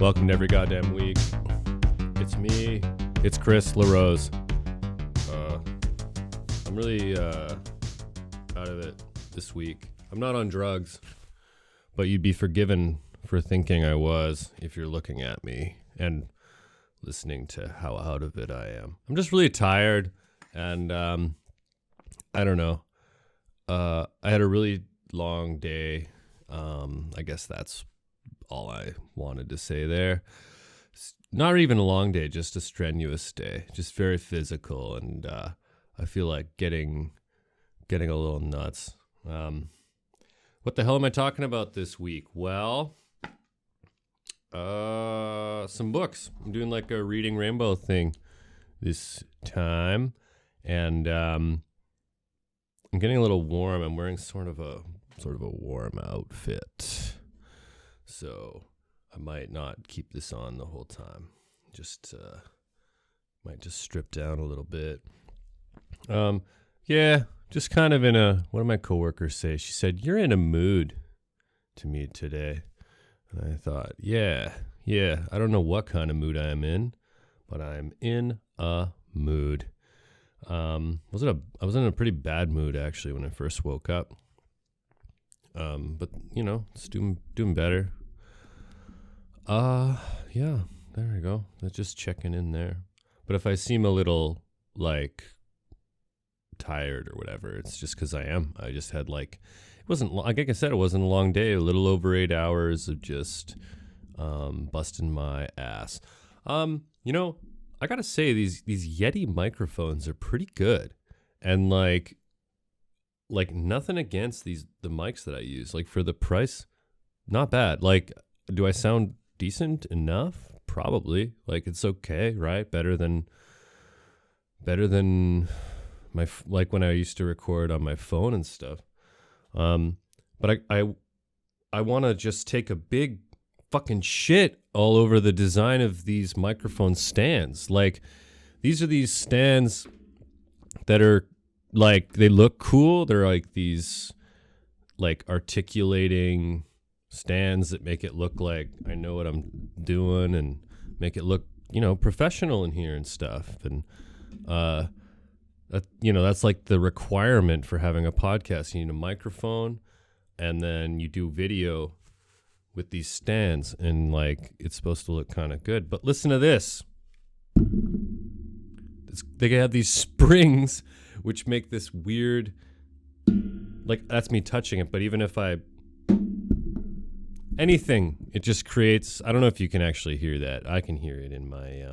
Welcome to Every Goddamn Week. It's me. It's Chris LaRose. I'm really out of it this week. I'm not on drugs, but you'd be forgiven for thinking I was if you're looking at me and listening to how out of it I am. I'm just really tired, and I don't know. I had a really long day. I guess that's all I wanted to say there. It's not even a long day, just a strenuous day, just very physical, and I feel like getting a little nuts. What the hell am I talking about this week? Well, some books. I'm doing like a reading rainbow thing this time, and I'm getting a little warm. I'm wearing sort of a warm outfit, so I might not keep this on the whole time. Might just strip down a little bit. Yeah, just kind of in a, what did my coworker say? She said, "You're in a mood to me today." And I thought, yeah, I don't know what kind of mood I am in, but I'm in a mood. I was in a pretty bad mood actually when I first woke up. But you know, it's doing better. Yeah, there we go. That's just checking in there. But if I seem a little like tired or whatever, it's just because I am. I just had like I said, it wasn't a long day. A little over 8 hours of just busting my ass. You know, I gotta say these Yeti microphones are pretty good, and like nothing against the mics that I use. Like for the price, not bad. Like, do I sound decent enough? Probably. Like it's okay, right? Better than my like when I used to record on my phone and stuff. But I want to just take a big fucking shit all over the design of these microphone stands. Like these are these stands that are like, they look cool. They're like these like articulating stands that make it look like I know what I'm doing and make it look, you know, professional in here and stuff. And that, you know, that's like the requirement for having a podcast. You need a microphone, and then you do video with these stands, and like it's supposed to look kind of good. But listen to this. They have these springs which make this weird, like that's me touching it, but even if anything, it just creates, I don't know if you can actually hear that. I can hear it in my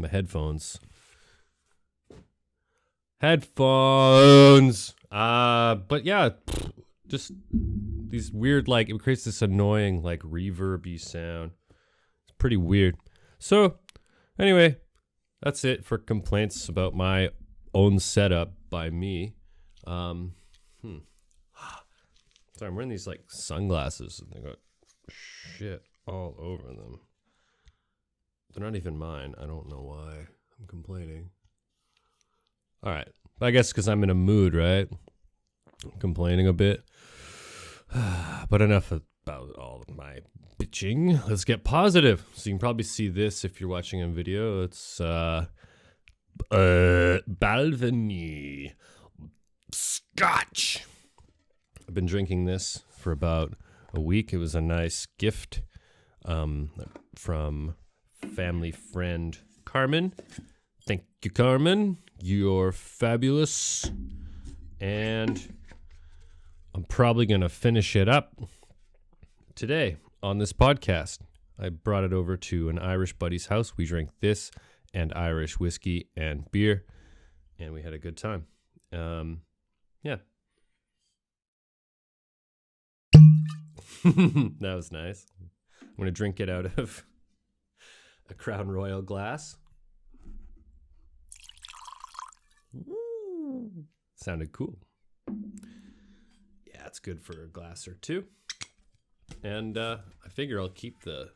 headphones. But yeah, just these weird, like it creates this annoying, like reverby sound. It's pretty weird. So anyway, that's it for complaints about my own setup by me. Sorry, I'm wearing these like sunglasses and they got shit all over them. They're not even mine. I don't know why I'm complaining. All right. But I guess because I'm in a mood, right? I'm complaining a bit. But enough about all of my bitching. Let's get positive. So you can probably see this if you're watching a video. It's Balvenie Scotch. I've been drinking this for about a week. It was a nice gift from family friend Carmen. Thank you, Carmen. You're fabulous. And I'm probably going to finish it up today on this podcast. I brought it over to an Irish buddy's house. We drank this and Irish whiskey and beer, and we had a good time. Yeah. That was nice. I'm going to drink it out of a Crown Royal glass. Woo. Sounded cool. Yeah, it's good for a glass or two. And I figure I'll keep I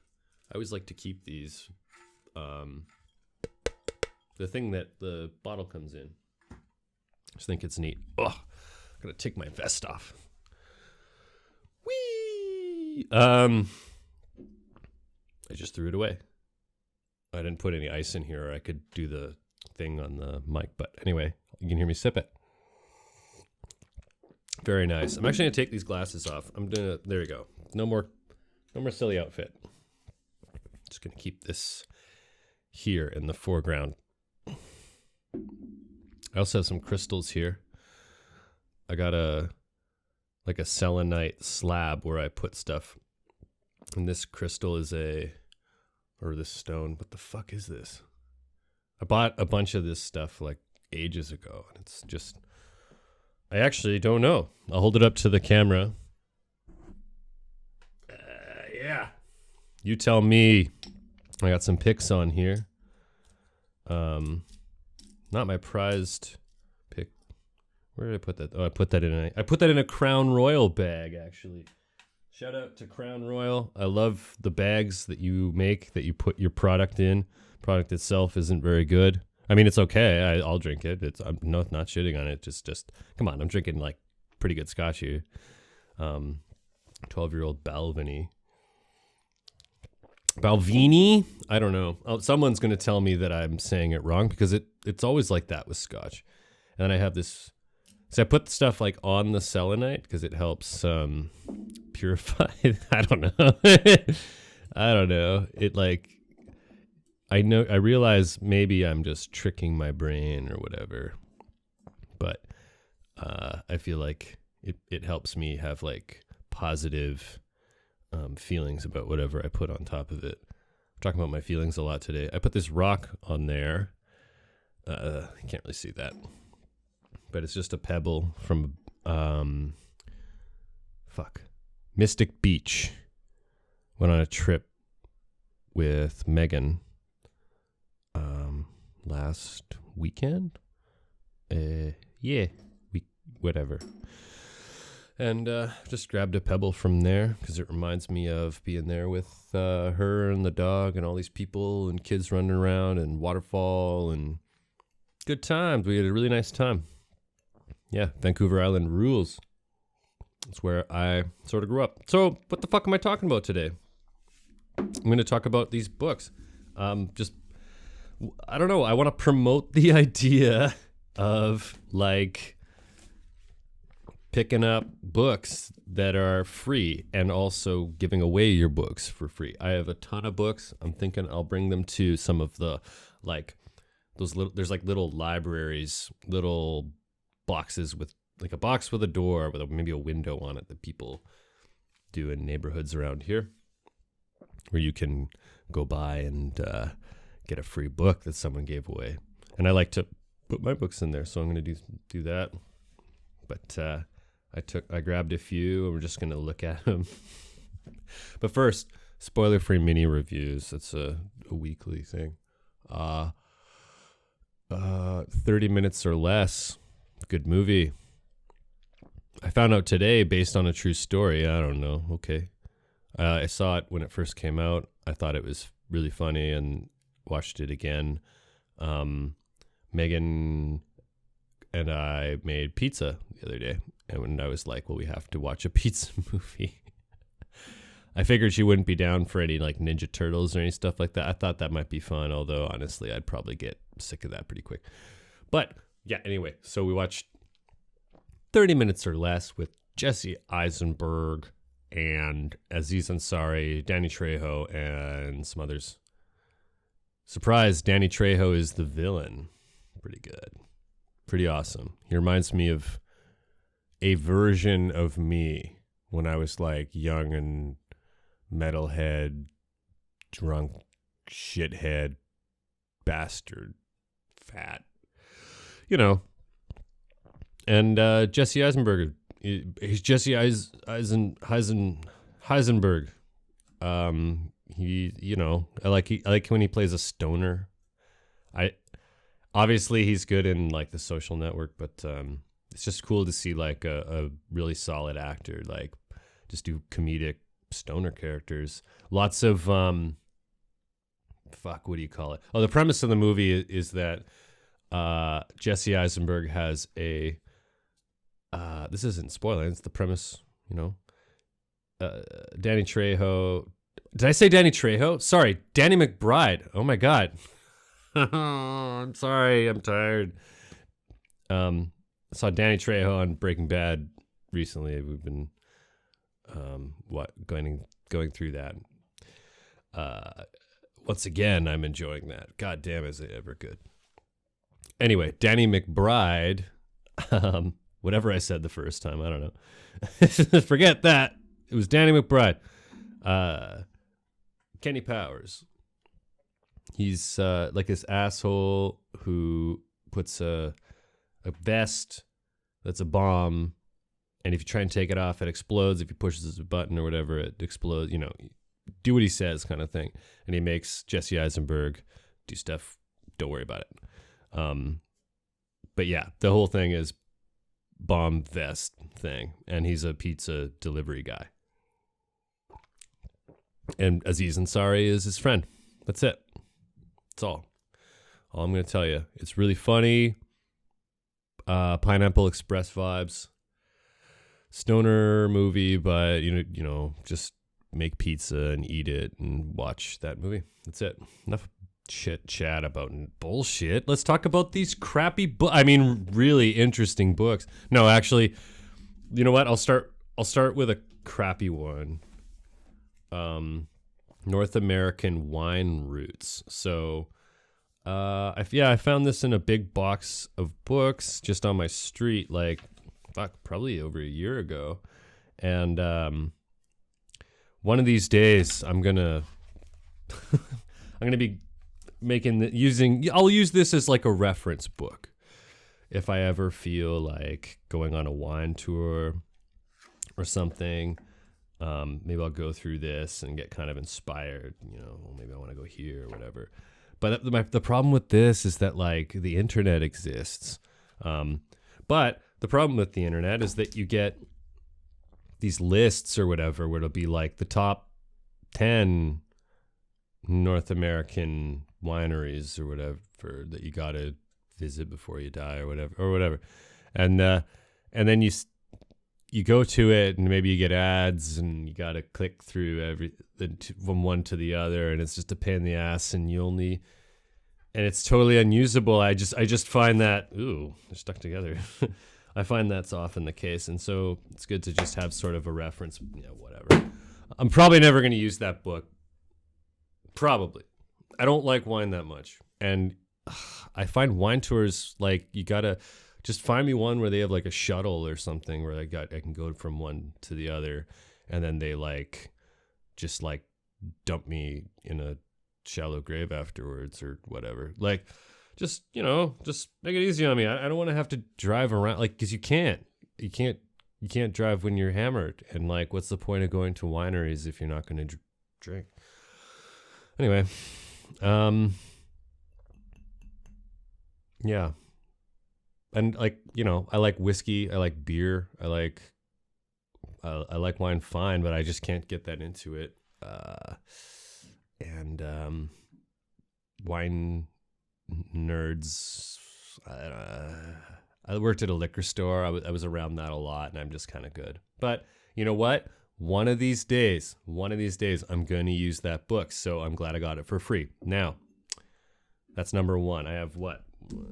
always like to keep these, the thing that the bottle comes in. I just think it's neat. Ugh, I'm going to take my vest off. Whee! I just threw it away. I didn't put any ice in here, or I could do the thing on the mic. But anyway, you can hear me sip it. Very nice. I'm actually going to take these glasses off. There you go. No more silly outfit. Just going to keep this here in the foreground. I also have some crystals here. I got a selenite slab where I put stuff. And this crystal is this stone. What the fuck is this? I bought a bunch of this stuff like ages ago. And it's just, I actually don't know. I'll hold it up to the camera. Yeah. You tell me. I got some pics on here. Not my prized pic. Where did I put that? Oh, I put that in a Crown Royal bag, actually. Shout out to Crown Royal. I love the bags that you make, that you put your product in. Product itself isn't very good. I mean, it's okay. I'll drink it. I'm not shitting on it. Just come on. I'm drinking like pretty good scotch here. 12-year-old Balvenie. Balvenie? I don't know. Someone's going to tell me that I'm saying it wrong, because it's always like that with scotch. And then I have this. So I put stuff like on the selenite because it helps purify. I don't know. I don't know. I realize maybe I'm just tricking my brain or whatever. But I feel like it helps me have like positive feelings about whatever I put on top of it. I'm talking about my feelings a lot today. I put this rock on there. I can't really see that. But it's just a pebble from Mystic Beach. Went on a trip with Megan last weekend. Whatever. And just grabbed a pebble from there because it reminds me of being there with her and the dog and all these people and kids running around and waterfall and good times. We had a really nice time. Yeah, Vancouver Island rules. That's where I sort of grew up. So what the fuck am I talking about today? I'm going to talk about these books. I don't know. I want to promote the idea of like picking up books that are free and also giving away your books for free. I have a ton of books. I'm thinking I'll bring them to some of the there's like little libraries, little boxes with like a box with a door with maybe a window on it that people do in neighborhoods around here, where you can go by and get a free book that someone gave away. And I like to put my books in there, so I'm going to do that. But I grabbed a few, and we're just going to look at them. But first, spoiler-free mini reviews. That's a weekly thing. 30 minutes or less. Good movie. I found out today, based on a true story. I don't know. Okay. I saw it when it first came out. I thought it was really funny and watched it again. Megan and I made pizza the other day. And when I was like, well, we have to watch a pizza movie. I figured she wouldn't be down for any like Ninja Turtles or any stuff like that. I thought that might be fun, although honestly, I'd probably get sick of that pretty quick. But yeah, anyway, so we watched 30 minutes or less with Jesse Eisenberg and Aziz Ansari, Danny Trejo, and some others. Surprise, Danny Trejo is the villain. Pretty good. Pretty awesome. He reminds me of a version of me when I was like young and metalhead, drunk, shithead, bastard, fat. You know. And Jesse Eisenberg, he's Jesse Heisenberg. He, you know, I like when he plays a stoner. Obviously he's good in like The Social Network, but it's just cool to see like a really solid actor like just do comedic stoner characters. Lots of what do you call it? Oh, the premise of the movie is that Jesse Eisenberg has a this isn't spoiling, it's the premise, you know. Danny Trejo Did I say Danny Trejo? Sorry, Danny McBride. Oh my God. I'm sorry. I'm tired. I saw Danny Trejo on Breaking Bad recently. We've been going through that. Once again, I'm enjoying that. God damn, is it ever good? Anyway, Danny McBride. Whatever I said the first time, I don't know. Forget that. It was Danny McBride. Kenny Powers. He's like this asshole who puts a vest that's a bomb, and if you try and take it off, it explodes. If he pushes a button or whatever, it explodes. You know, do what he says, kind of thing. And he makes Jesse Eisenberg do stuff. Don't worry about it. But yeah, the whole thing is bomb vest thing, and he's a pizza delivery guy. And Aziz Ansari is his friend. That's it. That's all I'm going to tell you. It's really funny. Pineapple Express vibes. Stoner movie, but you know, just make pizza and eat it and watch that movie. That's it. Enough chit chat about bullshit. Let's talk about these crappy really interesting books. No, actually, you know what? I'll start with a crappy one. North American wine roots. So, I found this in a big box of books just on my street, like, probably over a year ago. And, one of these days I'm gonna be I'll use this as like a reference book. If I ever feel like going on a wine tour or something, maybe I'll go through this and get kind of inspired, you know, maybe I want to go here or whatever. But the problem with this is that like the internet exists. But the problem with the internet is that you get these lists or whatever where it'll be like the top 10 North American wineries or whatever that you got to visit before you die or whatever. And then you go to it and maybe you get ads and you got to click through from one to the other, and it's just a pain in the ass, and it's totally unusable. I just find that, they're stuck together. I find that's often the case. And so it's good to just have sort of a reference, whatever. I'm probably never going to use that book. Probably. I don't like wine that much. And I find wine tours, like, you got to just find me one where they have like a shuttle or something where I can go from one to the other, and then they just dump me in a shallow grave afterwards or whatever. Like, just make it easy on me. I don't want to have to drive around, like, because you can't drive when you're hammered. And like, what's the point of going to wineries if you're not going to drink? Anyway, yeah. And like, I like whiskey, I like beer, I like wine fine, but I just can't get that into it. And wine nerds. I worked at a liquor store. I was around that a lot, and I'm just kind of good. But you know what? One of these days, I'm going to use that book. So I'm glad I got it for free. Now, that's number one. I have what? 1,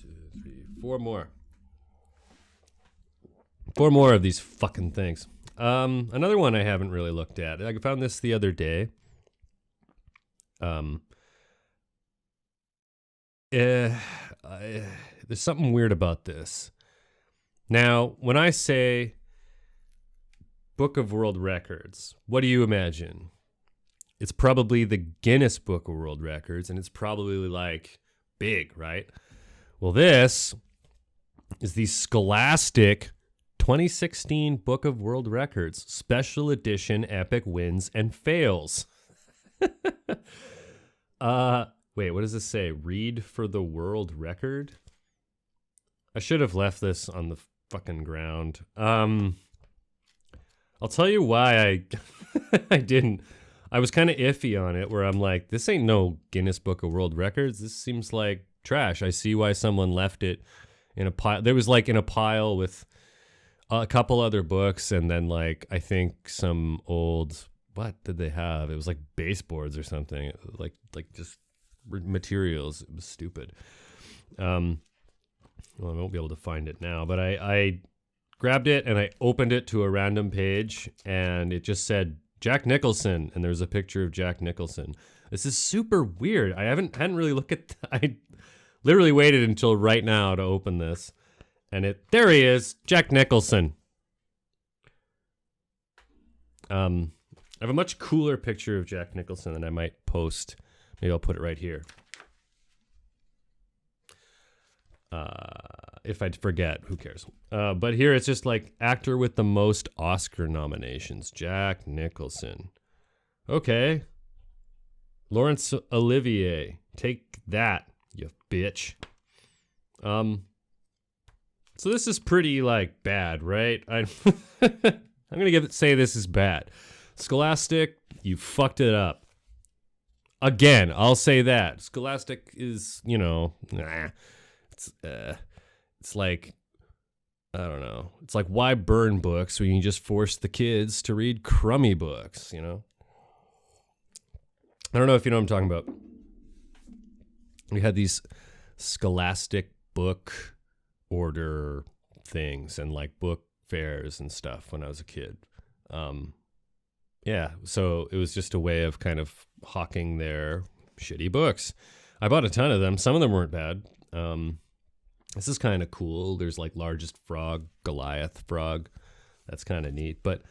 2, 3, 4 more. 4 more of these fucking things. Another one I haven't really looked at. I found this the other day. There's something weird about this. Now, when I say Book of World Records, what do you imagine? It's probably the Guinness Book of World Records, and it's probably like big, right? Well, this is the Scholastic 2016 Book of World Records, Special Edition Epic Wins and Fails. Wait, what does this say? Read for the world record? I should have left this on the fucking ground. I'll tell you why I didn't. I was kind of iffy on it, where I'm like, this ain't no Guinness Book of World Records. This seems like trash. I see why someone left it in a pile. There was like in a pile with a couple other books, and then like I think some old what did they have? It was like baseboards or something, like just materials. It was stupid. Well, I won't be able to find it now, but I grabbed it and I opened it to a random page and it just said Jack Nicholson, and there's a picture of Jack Nicholson. This is super weird. I hadn't really looked at I literally waited until right now to open this. And there he is, Jack Nicholson. I have a much cooler picture of Jack Nicholson than I might post. Maybe I'll put it right here. If I forget, who cares? But here it's just like actor with the most Oscar nominations, Jack Nicholson. Okay. Laurence Olivier, take that, you bitch. So this is pretty like bad, right? I'm gonna say this is bad. Scholastic, you fucked it up. Again, I'll say that. Scholastic is, it's like, I don't know. It's like, why burn books when you can just force the kids to read crummy books, I don't know if you know what I'm talking about. We had these Scholastic book order things and like book fairs and stuff when I was a kid. Yeah, so it was just a way of kind of hawking their shitty books. I bought a ton of them. Some of them weren't bad. This is kind of cool. There's like largest frog, Goliath frog. That's kind of neat. But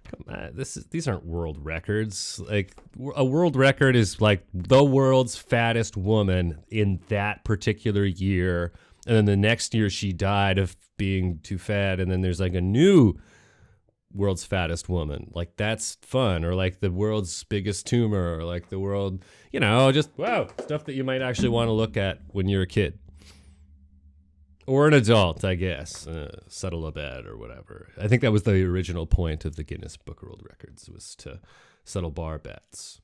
come on, these aren't world records. Like a world record is like the world's fattest woman in that particular year. And then the next year she died of being too fat. And then there's like a new world's fattest woman. Like that's fun. Or like the world's biggest tumor. Or like the world, just wow, stuff that you might actually want to look at when you're a kid. Or an adult, I guess. Settle a bet or whatever. I think that was the original point of the Guinness Book of World Records, was to settle bar bets.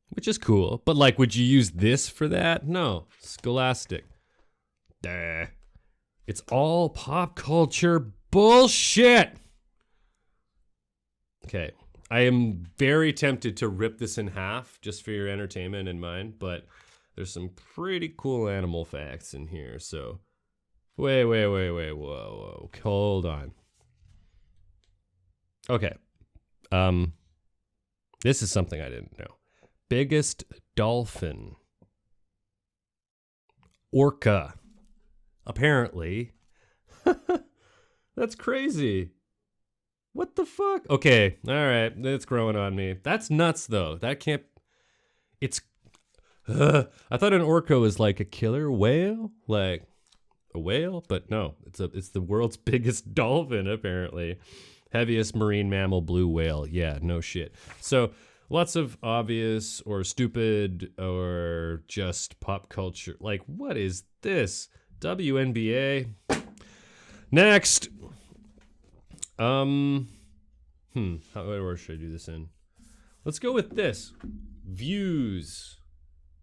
Which is cool. But, like, would you use this for that? No. Scholastic. Duh. It's all pop culture bullshit. Okay. I am very tempted to rip this in half just for your entertainment in mind, but there's some pretty cool animal facts in here, so wait, whoa, hold on. Okay, this is something I didn't know. Biggest dolphin, orca, apparently. That's crazy. What the fuck? Okay, all right, it's growing on me. That's nuts, though. That can't. It's. I thought an orca was like a killer whale, like a whale, but no, it's the world's biggest dolphin, apparently. Heaviest marine mammal, blue whale. Yeah, no shit. So lots of obvious or stupid or just pop culture. Like, what is this? WNBA. Next. Where should I do this in? Let's go with this. Views.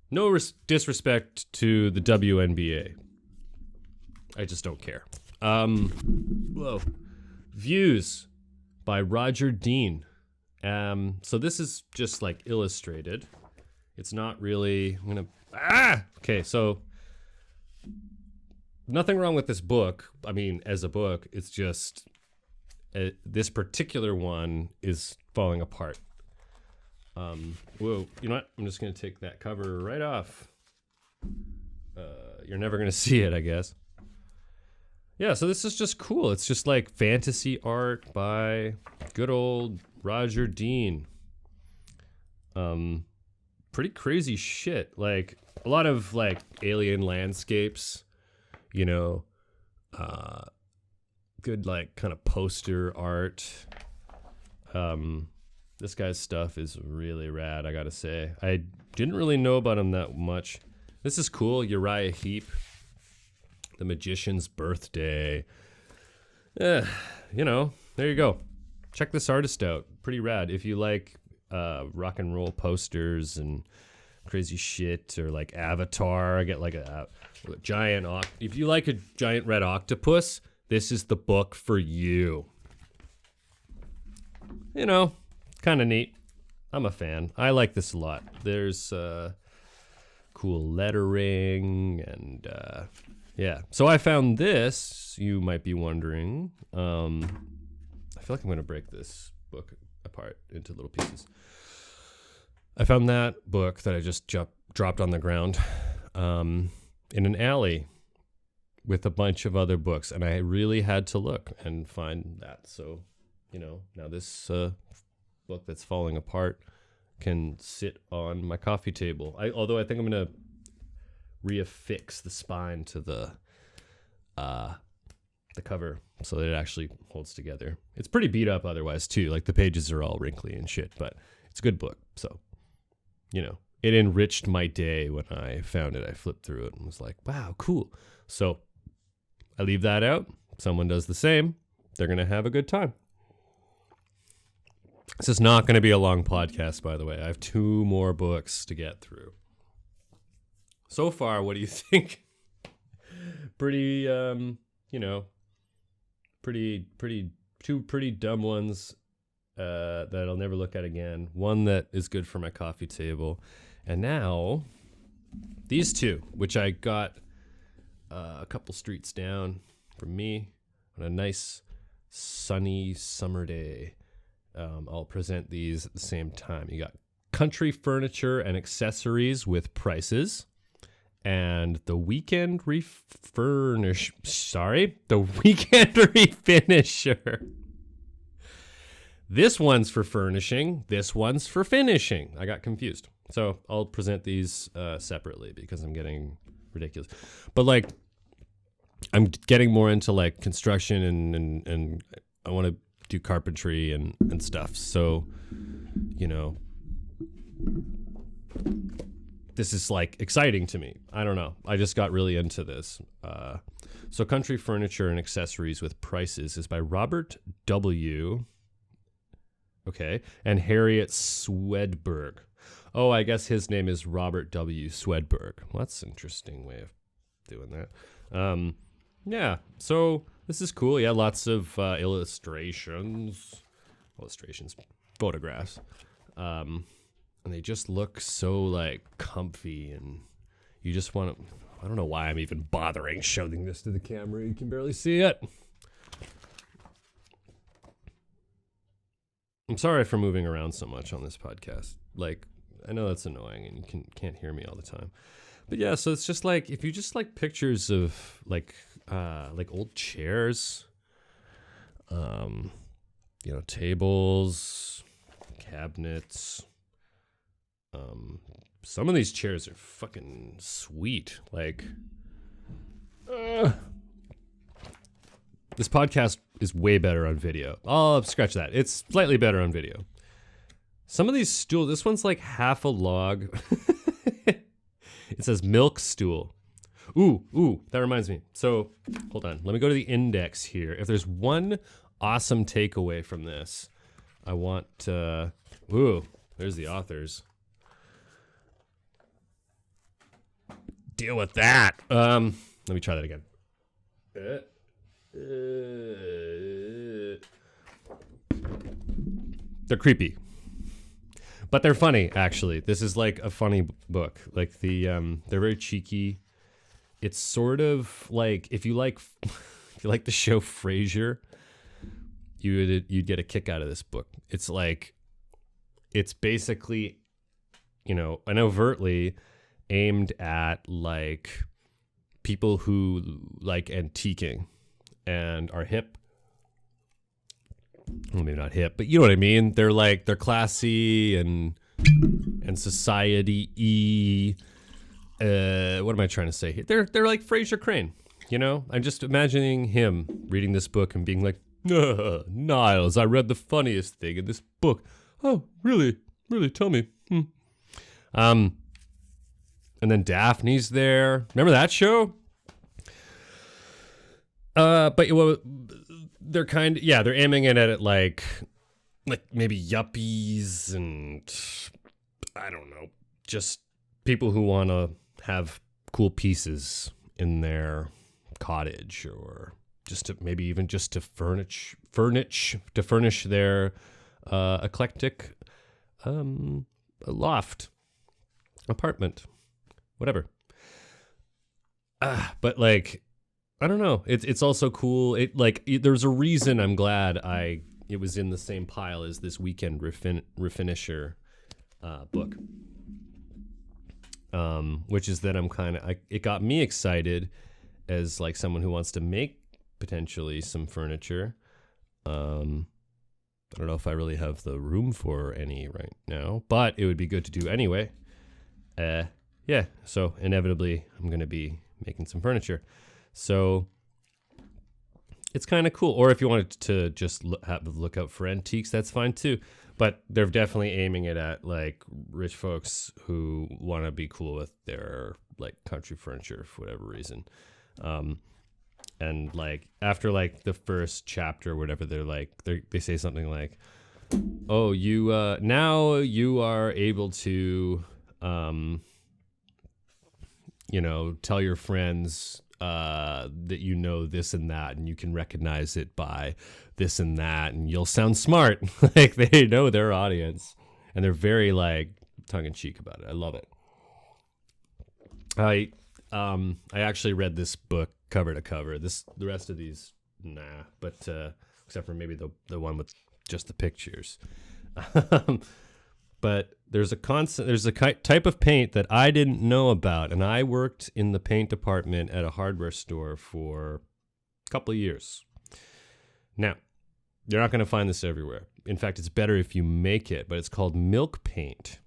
No disrespect to the WNBA. I just don't care. Whoa. Views by Roger Dean. So this is just like illustrated. It's not really, okay, so nothing wrong with this book. I mean, as a book, it's just this particular one is falling apart. Whoa, you know what? I'm just going to take that cover right off. You're never going to see it, I guess. Yeah, so this is just cool. It's just like fantasy art by good old Roger Dean. Pretty crazy shit. Like a lot of like alien landscapes, good like kind of poster art. This guy's stuff is really rad, I gotta say. I didn't really know about him that much. This is cool. Uriah Heep, The Magician's Birthday. There you go. Check this artist out. Pretty rad. If you like rock and roll posters and crazy shit, or like Avatar, I get like a giant. If you like a giant red octopus, this is the book for you. kind of neat. I'm a fan. I like this a lot. There's cool lettering and yeah. So I found this. You might be wondering. I feel like I'm going to break this book apart into little pieces. I found that book that I just dropped on the ground in an alley with a bunch of other books, and I really had to look and find that. So, now this book that's falling apart can sit on my coffee table. Although I think I'm going to reaffix the spine to the cover so that it actually holds together. It's pretty beat up otherwise too. Like the pages are all wrinkly and shit, but it's a good book. So, it enriched my day when I found it. I flipped through it and was like, wow, cool. So I leave that out. Someone does the same. They're going to have a good time. This is not going to be a long podcast, by the way. I have 2 more books to get through. So far, what do you think? Pretty, two pretty dumb ones that I'll never look at again. One that is good for my coffee table. And now, these 2, which I got a couple streets down from me on a nice sunny summer day. I'll present these at the same time. You got Country Furniture and Accessories with Prices, and The Weekend Refinisher. This one's for furnishing. This one's for finishing. I got confused. So I'll present these separately because I'm getting ridiculous. But I'm getting more into construction and I want to do carpentry and stuff. So, this is exciting to me. I don't know. I just got really into this. So Country Furniture and Accessories with Prices is by Robert W. Okay. And Harriet Swedberg. Oh, I guess his name is Robert W. Swedberg. Well, that's an interesting way of doing that. Yeah. So this is cool. Yeah. Lots of illustrations, photographs. And they just look so comfy, and you just want to, I don't know why I'm even bothering showing this to the camera. You can barely see it. I'm sorry for moving around so much on this podcast. I know that's annoying and you can't hear me all the time. But yeah, so it's just if you just pictures of old chairs, tables, cabinets. Some of these chairs are fucking sweet. This podcast is way better on video. I'll scratch that. It's slightly better on video. Some of these stools, this one's half a log. It says milk stool. Ooh, that reminds me. So, hold on. Let me go to the index here. If there's one awesome takeaway from this, I want, there's the authors. Deal with that. Let me try that again. They're creepy, but they're funny. Actually, this is a funny book. They're very cheeky. It's sort of if you like the show Frasier, you'd get a kick out of this book. It's it's basically, and overtly aimed at people who like antiquing and are hip. Well, maybe not hip, but you know what I mean. They're they're classy and society-y. What am I trying to say here? They're like Fraser Crane. I'm just imagining him reading this book and being like, Niles, I read the funniest thing in this book. Oh, really? Really? Tell me. And then Daphne's there. Remember that show? But they're they're aiming it at maybe yuppies and I don't know, just people who want to have cool pieces in their cottage, or just to maybe even just to furnish their eclectic loft, apartment, whatever. But like, I don't know. It's also cool. There's a reason I'm glad it was in the same pile as this Weekend Refinisher book. Which is that it got me excited as like someone who wants to make potentially some furniture. I don't know if I really have the room for any right now, but it would be good to do anyway. Yeah, so inevitably I'm going to be making some furniture. So it's kind of cool. Or if you wanted to just look out for antiques, that's fine too. But they're definitely aiming it at like rich folks who want to be cool with their like country furniture for whatever reason. And like after like the first chapter or whatever, they say something like, "Oh, you now you are able to tell your friends that you know this and that, and you can recognize it by this and that, and you'll sound smart." Like they know their audience, and they're very like tongue-in-cheek about it. I love it. I actually read this book cover to cover. The rest of these, nah, but except for maybe the one with just the pictures. But there's a type of paint that I didn't know about, and I worked in the paint department at a hardware store for a couple of years. Now, you're not going to find this everywhere. In fact, it's better if you make it, but it's called milk paint.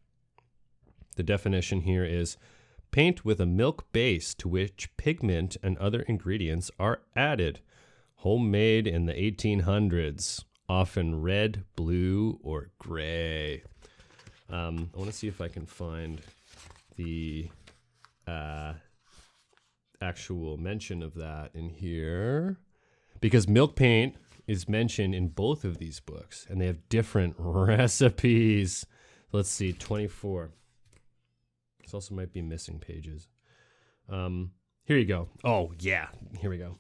The definition here is paint with a milk base to which pigment and other ingredients are added. Homemade in the 1800s, often red, blue, or gray. I want to see if I can find the actual mention of that in here, because milk paint is mentioned in both of these books, and they have different recipes. Let's see, 24. This also might be missing pages. Here you go. Oh, yeah, here we go.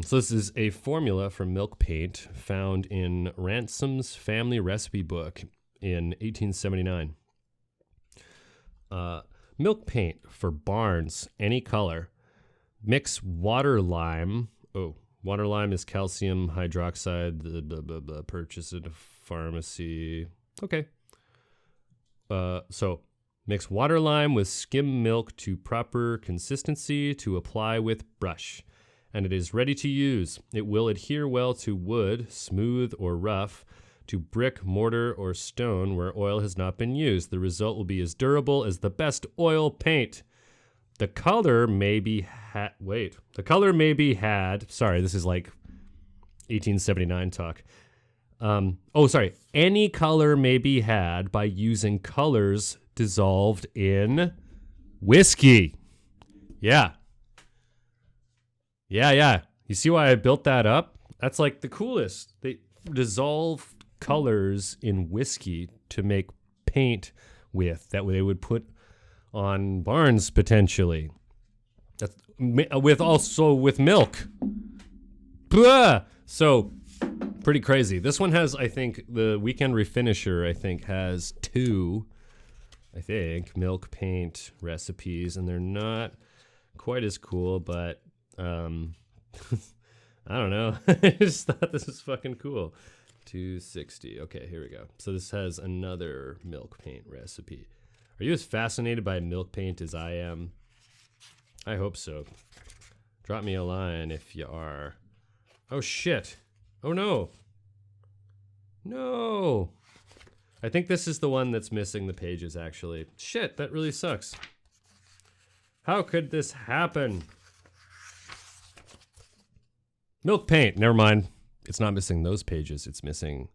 So this is a formula for milk paint found in Ransom's family recipe book in 1879. Milk paint for barns, any color. Mix water lime. Oh, water lime is calcium hydroxide. Purchase at a pharmacy. Okay. So mix water lime with skim milk to proper consistency to apply with brush, and it is ready to use. It will adhere well to wood, smooth or rough, to brick, mortar, or stone where oil has not been used. The result will be as durable as the best oil paint. The color may be had. Sorry, this is like 1879 talk. Any color may be had by using colors dissolved in whiskey. Yeah. You see why I built that up? That's like the coolest. They dissolve colors in whiskey to make paint with that they would put on barns potentially. That's with milk. Blah! So pretty crazy. This one has, I think, the Weekend Refinisher, I think, has 2, milk paint recipes, and they're not quite as cool, but I don't know. I just thought this was fucking cool. 260. Okay, here we go. So this has another milk paint recipe. Are you as fascinated by milk paint as I am? I hope so. Drop me a line if you are. Oh, shit. Oh, no. No. I think this is the one that's missing the pages, actually. Shit, that really sucks. How could this happen? Milk paint. Never mind. It's not missing those pages. It's missing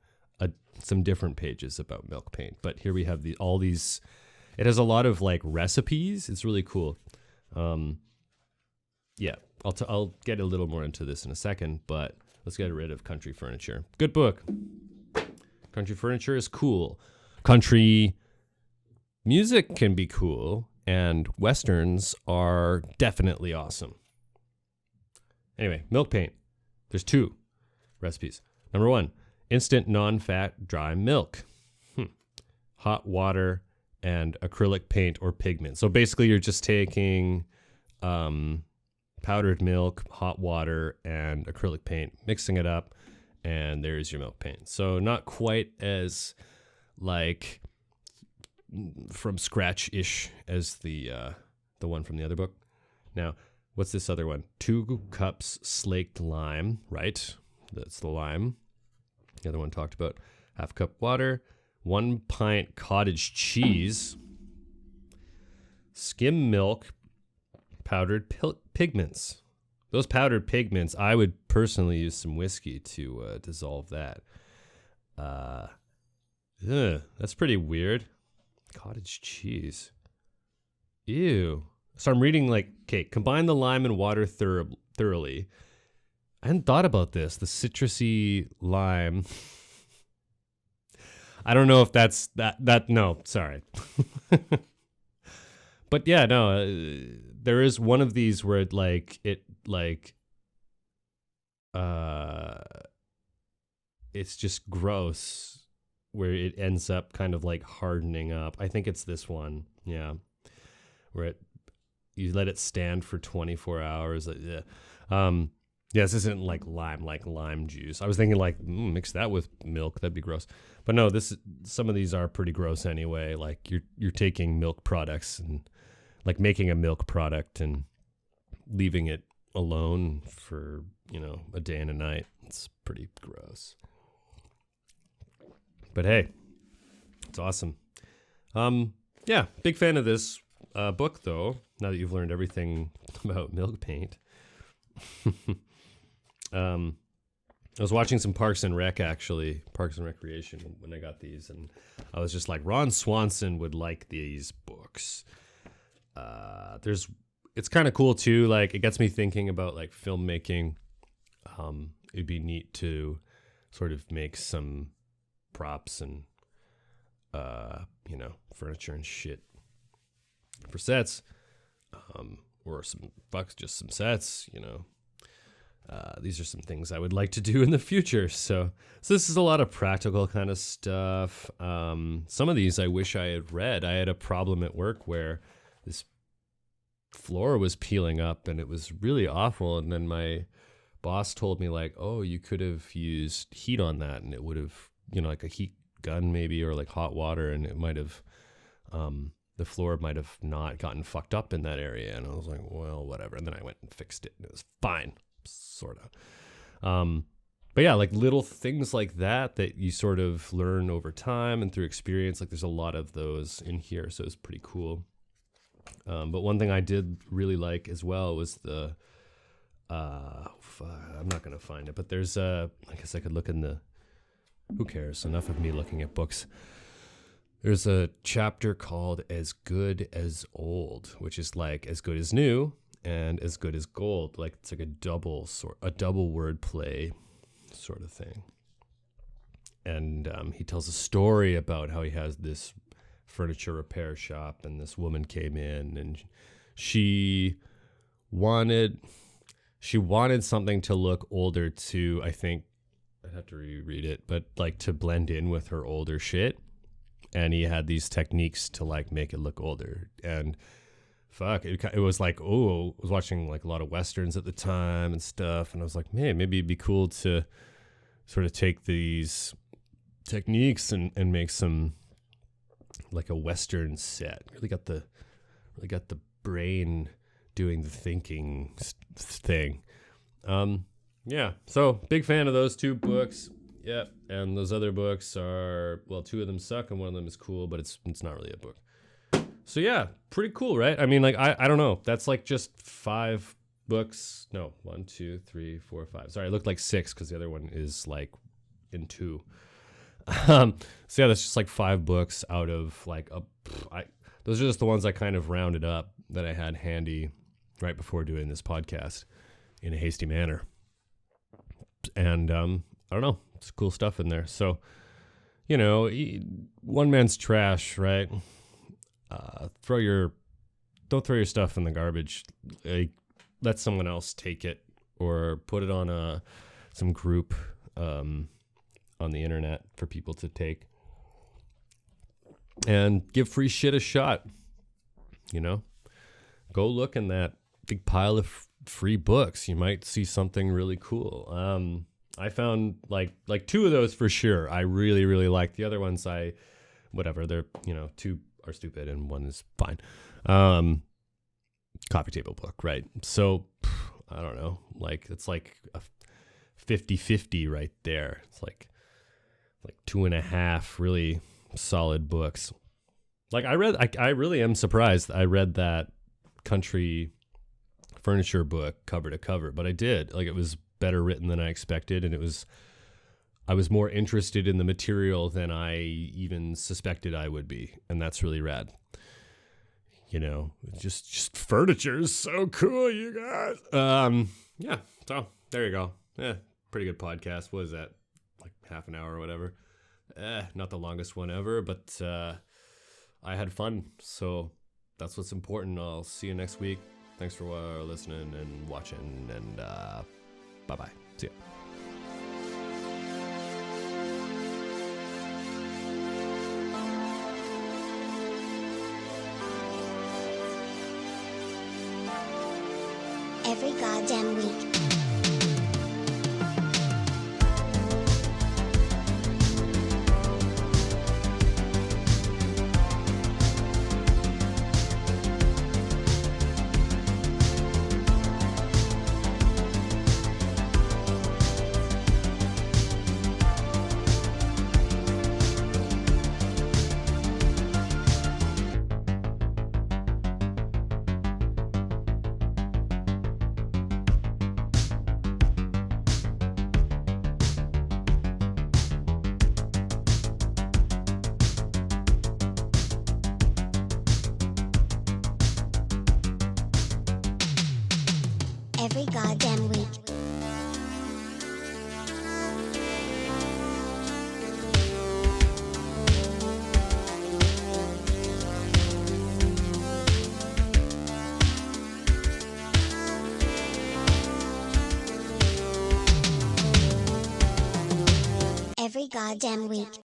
some different pages about milk paint. But here we have all these. It has a lot of like recipes. It's really cool. Yeah, I'll get a little more into this in a second. But let's get rid of country furniture. Good book. Country furniture is cool. Country music can be cool, and westerns are definitely awesome. Anyway, milk paint. There's 2 recipes. Number 1, instant non-fat dry milk, hot water, and acrylic paint or pigment. So basically you're just taking powdered milk, hot water, and acrylic paint, mixing it up, and there's your milk paint. So not quite as like from scratch-ish as the one from the other book. Now, what's this other one? 2 cups slaked lime, right? That's the lime. The other one talked about half cup water, 1 pint cottage cheese, skim milk, powdered pigments. Those powdered pigments, I would personally use some whiskey to dissolve that. That's pretty weird. Cottage cheese. Ew. So I'm reading like, okay, combine the lime and water thoroughly. I hadn't thought about this. The citrusy lime. I don't know if that's that. No, sorry. But yeah, no, there is one of these where it's just gross, where it ends up kind of like hardening up. I think it's this one. Yeah. Where you let it stand for 24 hours. Yeah. Yeah, this isn't like lime juice. I was thinking like mix that with milk. That'd be gross. But no, some of these are pretty gross anyway. Like you're taking milk products and like making a milk product and leaving it alone for, a day and a night. It's pretty gross. But hey, it's awesome. Yeah, big fan of this book though. Now that you've learned everything about milk paint. I was watching some Parks and Recreation when I got these, and I was just like, Ron Swanson would like these books. It's kind of cool too. Like it gets me thinking about like filmmaking. It'd be neat to sort of make some props and, furniture and shit for sets, or just some sets, these are some things I would like to do in the future. So this is a lot of practical kind of stuff. Some of these I wish I had read. I had a problem at work where this floor was peeling up and it was really awful. And then my boss told me like, oh, you could have used heat on that and it would have, like a heat gun maybe, or like hot water, and it might have, the floor might have not gotten fucked up in that area. And I was like, well, whatever. And then I went and fixed it and it was fine. Sort of. But yeah, like little things like that you sort of learn over time and through experience. Like there's a lot of those in here, so it's pretty cool. But one thing I did really like as well was I'm not going to find it, but there's I guess I could look in who cares? Enough of me looking at books. There's a chapter called As Good as Old, which is like as good as new and as good as gold. Like it's like a double word play sort of thing. And he tells a story about how he has this furniture repair shop, and this woman came in and she wanted something to look older to, I think, I'd have to reread it, but like to blend in with her older shit. And he had these techniques to like make it look older. And fuck, it was like, I was watching like a lot of Westerns at the time and stuff. And I was like, man, maybe it'd be cool to sort of take these techniques and make some like a Western set. Really got the brain doing the thinking thing. Yeah, so big fan of those 2 books. Yep, and those other books are, well, 2 of them suck and one of them is cool, but it's not really a book. So yeah, pretty cool, right? I mean, like, I don't know. That's like just 5 books. No, 1, 2, 3, 4, 5. Sorry, it looked like 6 because the other one is like in 2. So yeah, that's just like 5 books out of like those are just the ones I kind of rounded up that I had handy right before doing this podcast in a hasty manner. And I don't know, it's cool stuff in there. So, one man's trash, right? Don't throw your stuff in the garbage. Like, let someone else take it or put it on some group on the internet for people to take. And give free shit a shot. You know, go look in that big pile of free books. You might see something really cool. I found like 2 of those for sure. I really, really like. The other ones, whatever. They're, 2 are stupid and 1 is fine. Coffee table book, right? So I don't know. Like it's like a 50-50 right there. It's like 2.5 really solid books. Like I really am surprised I read that country furniture book cover to cover, but I did. Like it was better written than I expected, and I was more interested in the material than I even suspected I would be, and that's really rad. Just furniture is so cool, you guys. Yeah, so there you go. Yeah, pretty good podcast. What is that? Like half an hour or whatever. Not the longest one ever, but I had fun, so that's what's important. I'll see you next week. Thanks for listening and watching, and bye-bye. See ya. Every goddamn week. Every goddamn week. Every goddamn week.